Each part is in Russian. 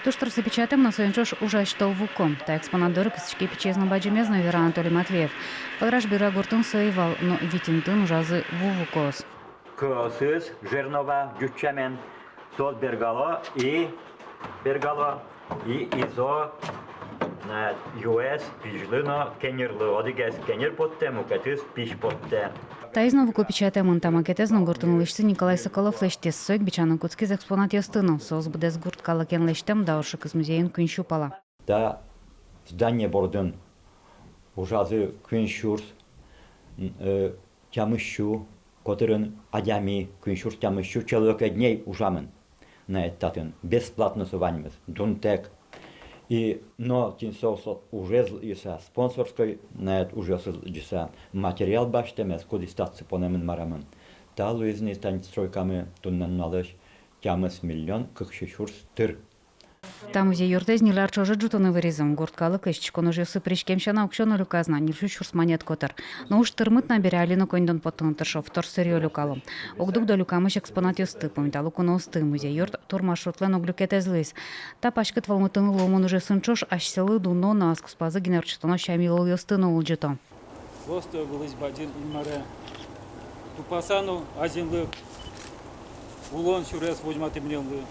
Туштар запечатаем на союнчош уже что вуком. Та экспонат кысычке печезно баджемезно Вера Анатолий Матвеев. Подраж бира гуртын соевал, но витинтын ужазы вувукос. Косыз, жирнова, дючамен, сол бергало и изо на US пижлыно кенерлы, одигес кенер потте, мукатыз пиш потте. Таизно вуко печатаем там макетезно гуртын лышцы Николай Соколов лештес сойк бичаны куцкиз экспонат ястыно. Соз будез гурт калакен лештем дауршик из музеин күншупала. Да здание бордын ужазы күншурс тямыщу, которым адями күншурс тямыщу человека дней ужамен на этот бесплатно суванимес, дунтек. Но тинсос уже иса спонсорской на это уже иса материал баштемес, куда статься понемен марамен. Та луизни станет стройками туннан малыш тямыс миллион кыкшишурс тыр. Там музей юртез нилар чожа джутоны вырезом. Гурткалы кыш, конуже сыпришкемщана аукциона люказна, нильшу шурс монет котар. Но уж тырмыт набери алину кондон потын тыршов, тор сырье люкалом. Огдук до люкамыш экспонат юсты, помиталу коносты, музей юрт тур маршрутлен оглюкет эзлис. Та пашкет валмытын ломон уже сынчош, аж селы дуно на аскуспазы генерчтоно щамилол юстыно улджито. Просто вылез бадин имаре. Тупасану азинлык, улон шурес возьматы мнемлы.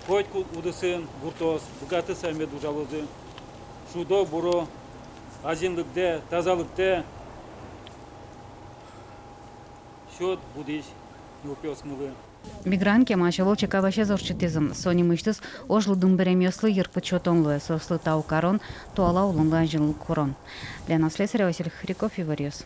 Хоть удысын, гуртос, богаты сами дужалозы. Шудо буро, азинлыкте, тазалыкте. Счет будешь не упес мылы. Мигранке мачалол чекаваше зорчитизм. Сони мыштыз ожлудым беремёслы ерпы чотонлы, сослы тау карон, туала улунган жылы курон. Лена Слесарева, Василий Хриков и Варьёс.